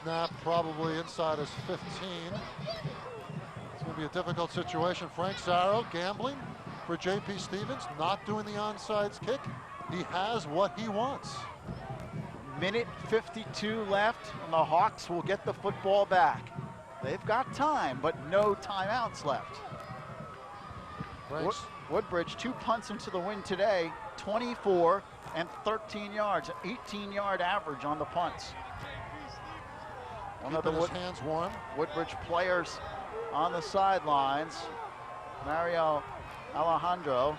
snap probably inside his 15. It's going to be a difficult situation. Frank Zarro gambling for J.P. Stevens, not doing the onside kick. He has what he wants. Minute 52 left, and the Hawks will get the football back. They've got time, but no timeouts left. Woodbridge, 2 punts into the win today, 24 and 13 yards, an 18-yard average on the punts. One of the hands warm. Woodbridge players on the sidelines, Mario Alejandro.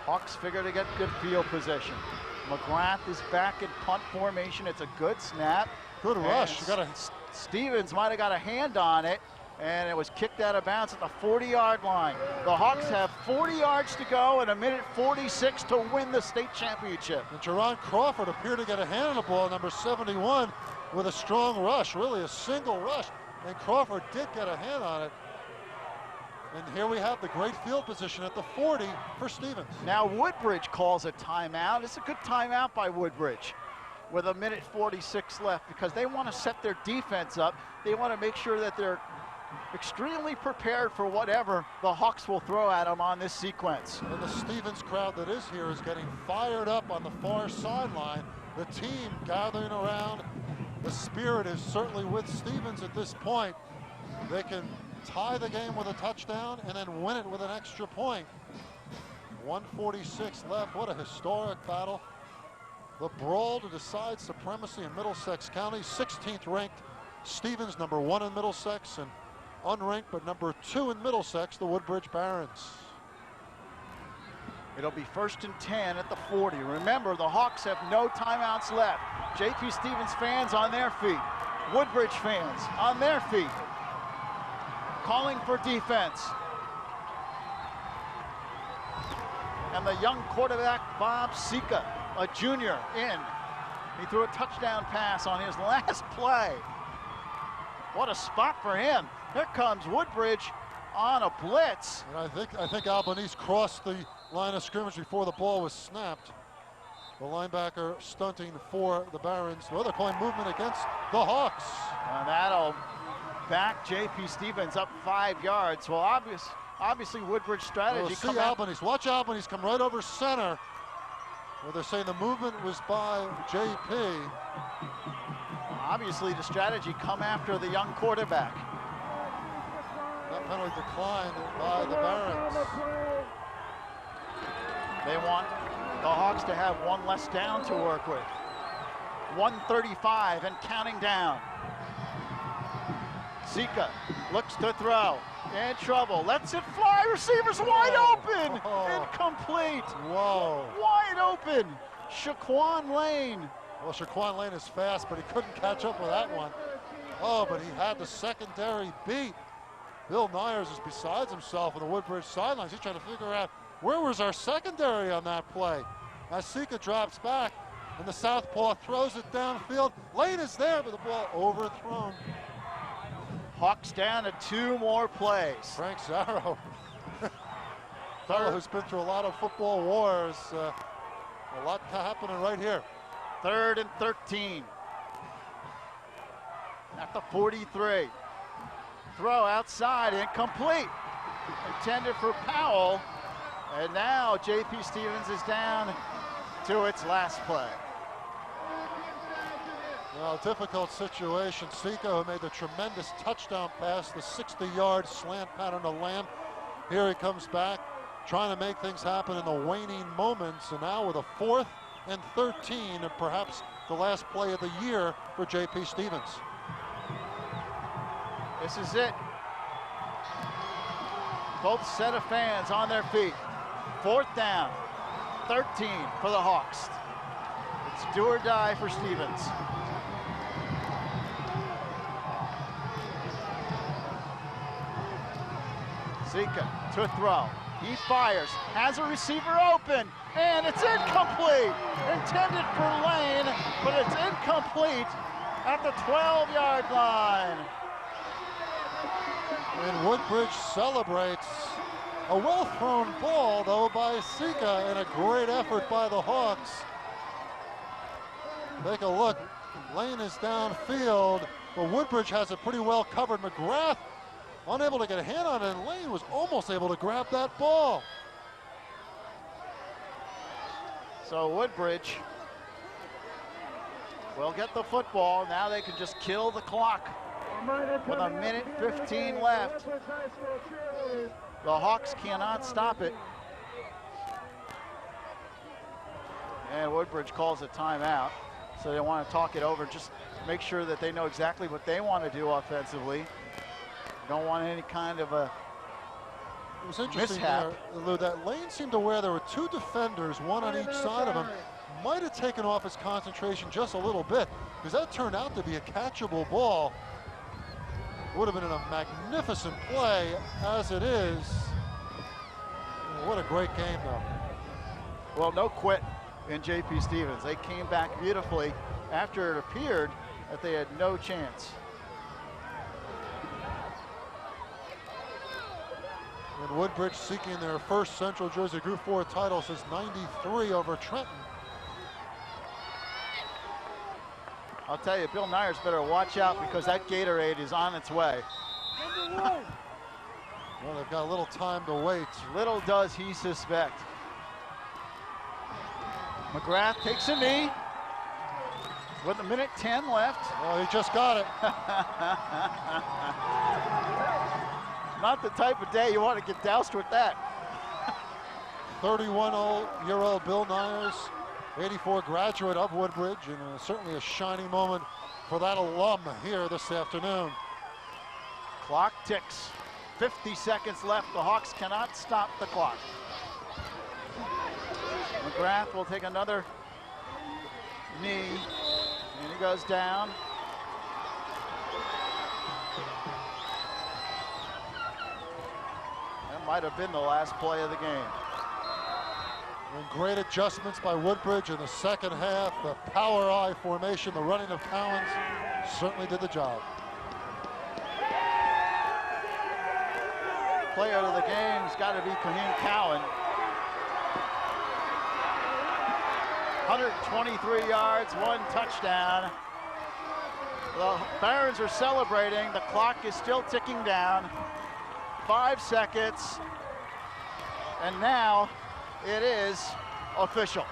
Hawks figure to get good field position. McGrath is back in punt formation. It's a good snap. Good rush. Stevens might have got a hand on it, and it was kicked out of bounds at the 40-yard line. The Hawks have 40 yards to go and a minute 46 to win the state championship. And Jerron Crawford appeared to get a hand on the ball, number 71, with a strong rush, really a single rush. And Crawford did get a hand on it. And here we have the great field position at the 40 for Stevens. Now Woodbridge calls a timeout. It's a good timeout by Woodbridge with a minute 46 left because they want to set their defense up. They want to make sure that they're extremely prepared for whatever the Hawks will throw at them on this sequence. And the Stevens crowd that is here is getting fired up on the far sideline. The team gathering around. The spirit is certainly with Stevens at this point. They can tie the game with a touchdown and then win it with an extra point. 1:46 left. What a historic battle. The brawl to decide supremacy in Middlesex County. 16th ranked Stevens, number 1 in Middlesex, and unranked but number 2 in Middlesex, the Woodbridge Barons. It'll be 1st and 10 at the 40. Remember, the Hawks have no timeouts left. J.P. Stevens fans on their feet. Woodbridge fans on their feet. Calling for defense. And the young quarterback, Bob Sika, a junior, in. He threw a touchdown pass on his last play. What a spot for him. Here comes Woodbridge on a blitz. And I think Albanese crossed the line of scrimmage before the ball was snapped. The linebacker stunting for the Barons. Well, they're calling movement against the Hawks. And that'll back J.P. Stevens up 5 yards. Well, obviously Woodbridge strategy. We'll see Albanese. Watch Albanese come right over center. Well, they're saying the movement was by J.P. Obviously the strategy come after the young quarterback. That penalty declined by the Barons. They want the Hawks to have one less down to work with. 1:35 and counting down. Sika looks to throw. In trouble. Lets it fly. Receivers wide open. Incomplete. Whoa. Wide open. Shaquan Lane. Well, Shaquan Lane is fast, but he couldn't catch up with that one. Oh, but he had the secondary beat. Bill Nyers is besides himself on the Woodbridge sidelines. He's trying to figure out where was our secondary on that play. As Sika drops back, and the southpaw throws it downfield. Lane is there, but the ball overthrown. Hawks down to 2 more plays. Frank Zarro, fellow who's been through a lot of football wars. A lot happening right here. 3rd and 13. At the 43. Throw outside, incomplete. Intended for Powell. And now J.P. Stevens is down to its last play. Well, difficult situation. Sika, who made the tremendous touchdown pass, the 60-yard slant pattern to Lamb. Here he comes back, trying to make things happen in the waning moments. And now with a 4th and 13, and perhaps the last play of the year for J.P. Stevens. This is it. Both set of fans on their feet. 4th down, 13 for the Hawks. It's do or die for Stevens. Sika to throw. He fires, has a receiver open, and it's incomplete. Intended for Lane, but it's incomplete at the 12-yard line. And Woodbridge celebrates a well-thrown ball, though, by Sika, and a great effort by the Hawks. Take a look. Lane is downfield, but Woodbridge has it pretty well covered. McGrath unable to get a hand on it, and Lane was almost able to grab that ball. So Woodbridge will get the football. Now they can just kill the clock. With a minute 15 left. The Hawks cannot stop it. And Woodbridge calls a timeout. So they want to talk it over, just make sure that they know exactly what they want to do offensively. Don't want any kind of a It was interesting mishap. there, Lou, that Lane seemed to where there were two defenders, one on each side of him. Might have taken off his concentration just a little bit, because that turned out to be a catchable ball. Would have been a magnificent play as it is. What a great game, though. Well, no quit in J.P. Stevens. They came back beautifully after it appeared that they had no chance. And Woodbridge seeking their first Central Jersey Group 4 title since '93 over Trenton. I'll tell you, Bill Nyers better watch out because that Gatorade is on its way. Well, they've got a little time to wait. Little does he suspect. McGrath takes a knee with a minute 10 left. Well, he just got it. Not the type of day you want to get doused with that. 31-year-old Bill Nyers, 84 graduate of Woodbridge, and certainly a shining moment for that alum here this afternoon. Clock ticks. 50 seconds left. The Hawks cannot stop the clock. McGrath will take another knee, and he goes down. That might have been the last play of the game. And great adjustments by Woodbridge in the second half. The power I formation, the running of Cowens certainly did the job. Player of the game's got to be Kahim Cowan. 123 yards, 1 touchdown. The Barons are celebrating. The clock is still ticking down. 5 seconds. And now it is official.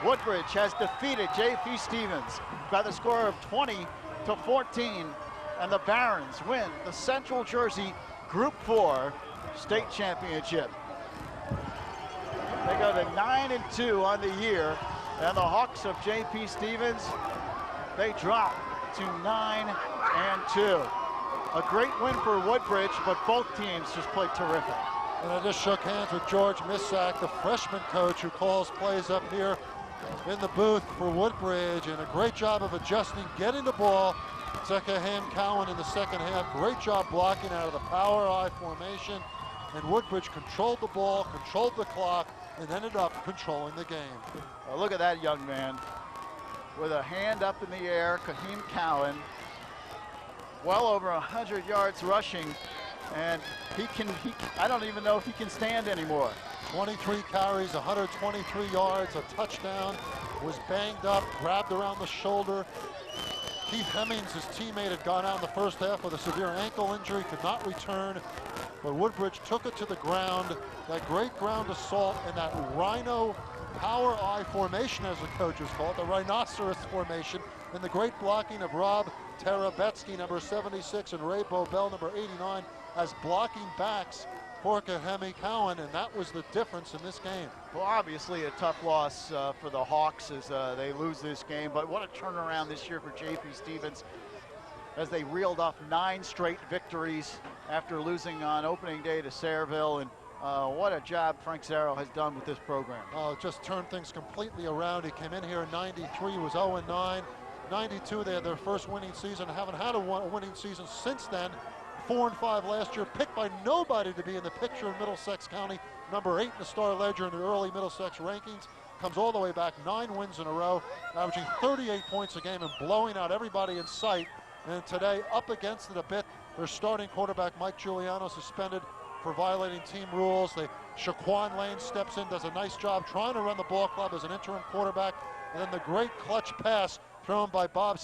Woodbridge has defeated J.P. Stevens by the score of 20-14. And the Barons win the Central Jersey Group 4 state championship. They go to 9-2 on the year, and the Hawks of J.P. Stevens, they drop to 9-2. A great win for Woodbridge, but both teams just played terrific. And I just shook hands with George Missack, the freshman coach who calls plays up here in the booth for Woodbridge, and a great job of adjusting, getting the ball to Kahim Cowan in the second half. Great job blocking out of the power I formation, and Woodbridge controlled the ball, controlled the clock, and ended up controlling the game. Look at that young man with a hand up in the air. Kahim Cowan, well over 100 yards rushing, and I don't even know if he can stand anymore. 23 carries, 123 yards, a touchdown, was banged up, grabbed around the shoulder. Keith Hemmings, his teammate, had gone out in the first half with a severe ankle injury, could not return. But Woodbridge took it to the ground. That great ground assault and that rhino power I formation, as the coaches call it, the rhinoceros formation, and the great blocking of Rob Terabetsky, number 76, and Ray Bobel, number 89, as blocking backs for Kahim Cowan, and that was the difference in this game. Well, obviously a tough loss for the Hawks as they lose this game, but what a turnaround this year for J.P. Stevens as they reeled off 9 straight victories after losing on opening day to Sayreville, and what a job Frank Zarrow has done with this program. Oh, just turned things completely around. He came in here in '93, was 0-9. '92, they had their first winning season, haven't had a winning season since then. 4-5 last year, picked by nobody to be in the picture in Middlesex County. Number 8 in the Star Ledger in the early Middlesex rankings. Comes all the way back, 9 wins in a row, averaging 38 points a game and blowing out everybody in sight. And today, up against it a bit, their starting quarterback, Mike Giuliano, suspended for violating team rules. Shaquan Lane steps in, does a nice job trying to run the ball club as an interim quarterback. And then the great clutch pass thrown by Bob